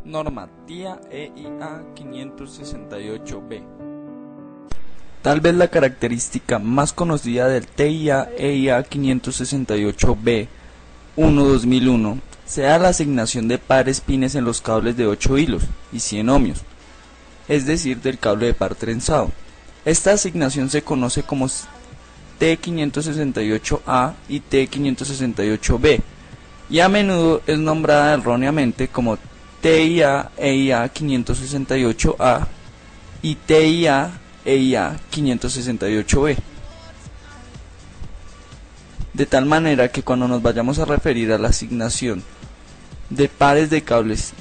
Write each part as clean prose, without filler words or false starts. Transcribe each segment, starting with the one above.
Norma TIA EIA 568B. Tal vez la característica más conocida del TIA EIA 568B 1-2001 sea la asignación de pares pines en los cables de 8 hilos y 100 ohmios, es decir, del cable de par trenzado. Esta asignación se conoce como T568A y T568B y a menudo es nombrada erróneamente como TIA EIA 568A y TIA EIA 568B. De tal manera que cuando nos vayamos a referir a la asignación de pares de cables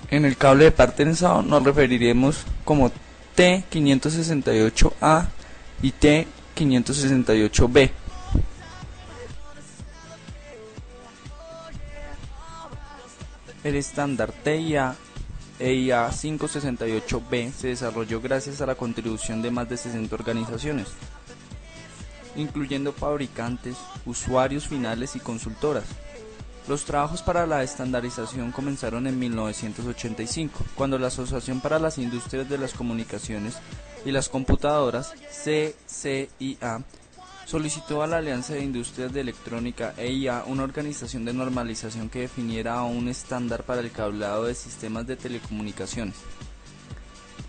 en el cable de par trenzado, nos referiremos como T568A y T568B. El estándar TIA EIA 568B se desarrolló gracias a la contribución de más de 60 organizaciones, incluyendo fabricantes, usuarios finales y consultoras. Los trabajos para la estandarización comenzaron en 1985, cuando la Asociación para las Industrias de las Comunicaciones y las Computadoras, CCIA, solicitó a la Alianza de Industrias de Electrónica EIA una organización de normalización que definiera un estándar para el cableado de sistemas de telecomunicaciones.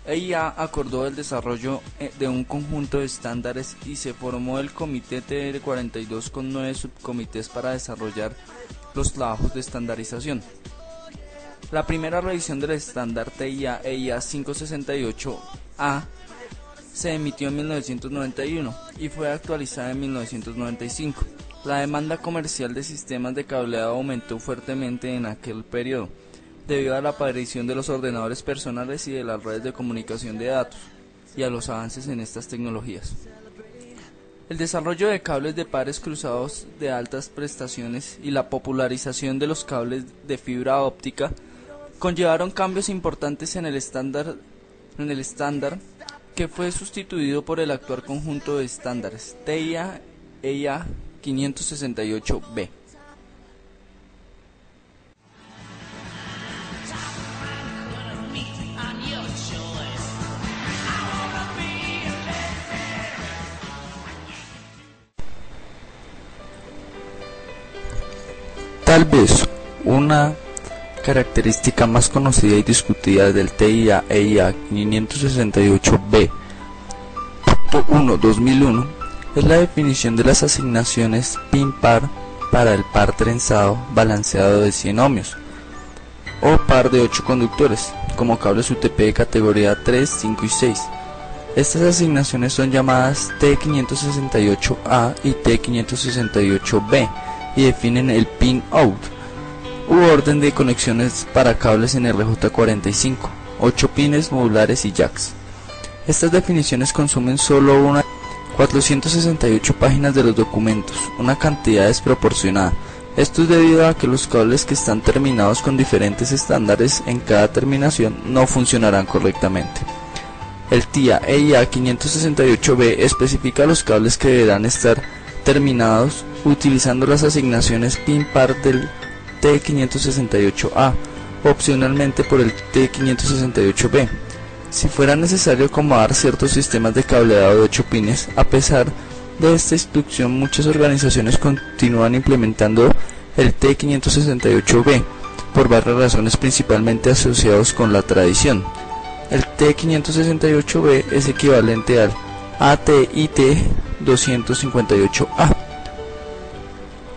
EIA acordó el desarrollo de un conjunto de estándares y se formó el Comité TR42 con 9 subcomités para desarrollar los trabajos de estandarización. La primera revisión del estándar TIA EIA 568A se emitió en 1991 y fue actualizada en 1995. La demanda comercial de sistemas de cableado aumentó fuertemente en aquel periodo, debido a la aparición de los ordenadores personales y de las redes de comunicación de datos, y a los avances en estas tecnologías. El desarrollo de cables de pares cruzados de altas prestaciones y la popularización de los cables de fibra óptica conllevaron cambios importantes en el estándar que fue sustituido por el actual conjunto de estándares TIA EIA 568B. Tal vez una característica más conocida y discutida del TIA EIA 568B 1-2001 es la definición de las asignaciones pin-par para el par trenzado balanceado de 100 ohmios o par de 8 conductores, como cables UTP de categoría 3, 5 y 6. Estas asignaciones son llamadas T568A y T568B y definen el pin-out u orden de conexiones para cables en RJ45, 8 pines modulares y jacks. Estas definiciones consumen solo unas 468 páginas de los documentos, una cantidad desproporcionada. Esto es debido a que los cables que están terminados con diferentes estándares en cada terminación no funcionarán correctamente. El TIA EIA 568B especifica los cables que deberán estar terminados utilizando las asignaciones pin-par del T568A, opcionalmente por el T568B. Si fuera necesario acomodar ciertos sistemas de cableado de 8 pines, a pesar de esta instrucción, muchas organizaciones continúan implementando el T568B por varias razones, principalmente asociados con la tradición. El T568B es equivalente al ATIT 258A.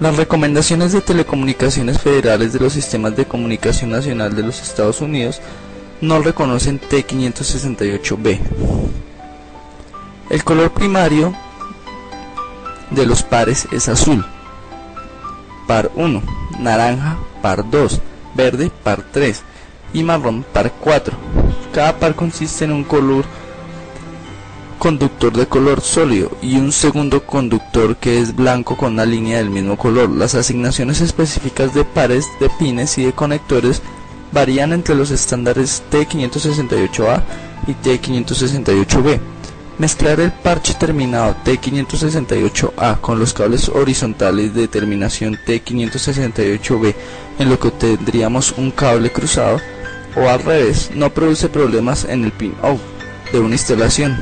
Las recomendaciones de telecomunicaciones federales de los sistemas de comunicación nacional de los Estados Unidos no reconocen T568B. El color primario de los pares es azul, par 1, naranja, par 2, verde, par 3 y marrón, par 4. Cada par consiste en un conductor de color sólido y un segundo conductor que es blanco con una línea del mismo color. Las asignaciones específicas de pares de pines y de conectores varían entre los estándares T568A y T568B. Mezclar el parche terminado T568A con los cables horizontales de terminación T568B, en lo que obtendríamos un cable cruzado, o al revés, no produce problemas en el pin out de una instalación,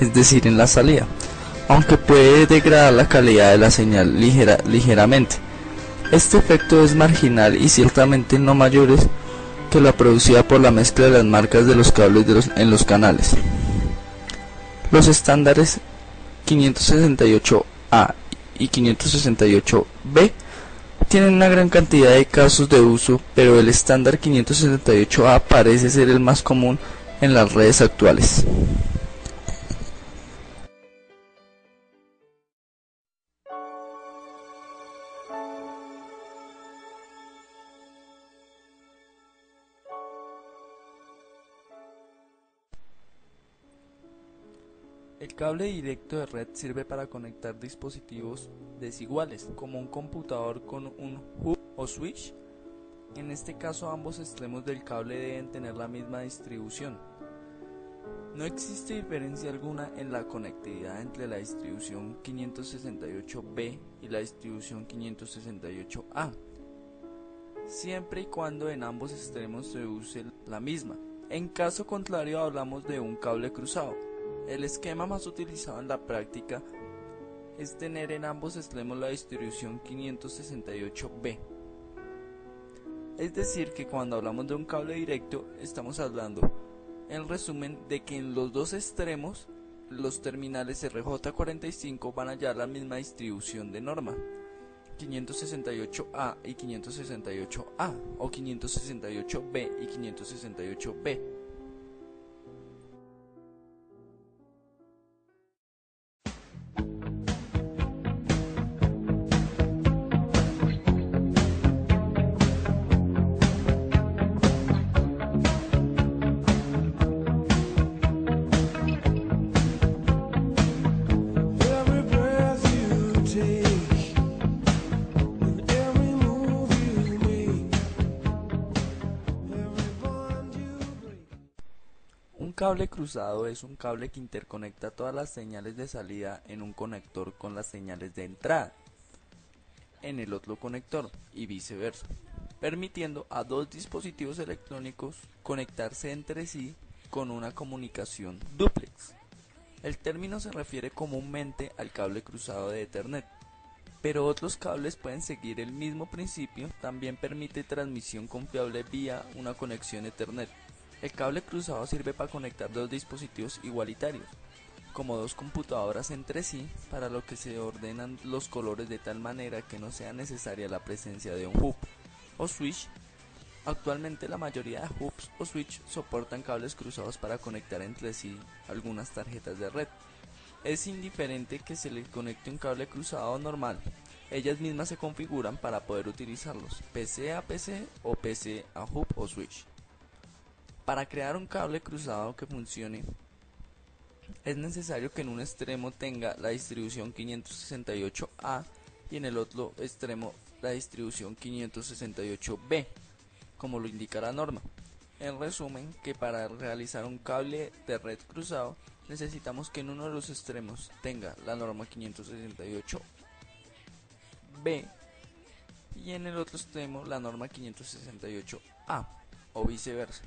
es decir, en la salida, aunque puede degradar la calidad de la señal ligeramente. Este efecto es marginal y ciertamente no mayor que la producida por la mezcla de las marcas de los cables en los canales. Los estándares 568A y 568B tienen una gran cantidad de casos de uso, pero el estándar 568A parece ser el más común en las redes actuales. El cable directo de red sirve para conectar dispositivos desiguales, como un computador con un hub o switch. En este caso, ambos extremos del cable deben tener la misma distribución. No existe diferencia alguna en la conectividad entre la distribución 568B y la distribución 568A, siempre y cuando en ambos extremos se use la misma. En caso contrario, hablamos de un cable cruzado. El esquema más utilizado en la práctica es tener en ambos extremos la distribución 568B. Es decir, que cuando hablamos de un cable directo, estamos hablando, en resumen, de que en los dos extremos los terminales RJ45 van a hallar la misma distribución de norma, 568A y 568A, o 568B y 568B. Un cable cruzado es un cable que interconecta todas las señales de salida en un conector con las señales de entrada en el otro conector y viceversa, permitiendo a dos dispositivos electrónicos conectarse entre sí con una comunicación dúplex. El término se refiere comúnmente al cable cruzado de Ethernet, pero otros cables pueden seguir el mismo principio. También permite transmisión confiable vía una conexión Ethernet. El cable cruzado sirve para conectar dos dispositivos igualitarios, como dos computadoras entre sí, para lo que se ordenan los colores de tal manera que no sea necesaria la presencia de un hub o switch. Actualmente la mayoría de hubs o switch soportan cables cruzados para conectar entre sí algunas tarjetas de red. Es indiferente que se le conecte un cable cruzado normal, ellas mismas se configuran para poder utilizarlos PC a PC o PC a hub o switch. Para crear un cable cruzado que funcione, es necesario que en un extremo tenga la distribución 568A y en el otro extremo la distribución 568B, como lo indica la norma. En resumen, que para realizar un cable de red cruzado necesitamos que en uno de los extremos tenga la norma 568B y en el otro extremo la norma 568A, o viceversa.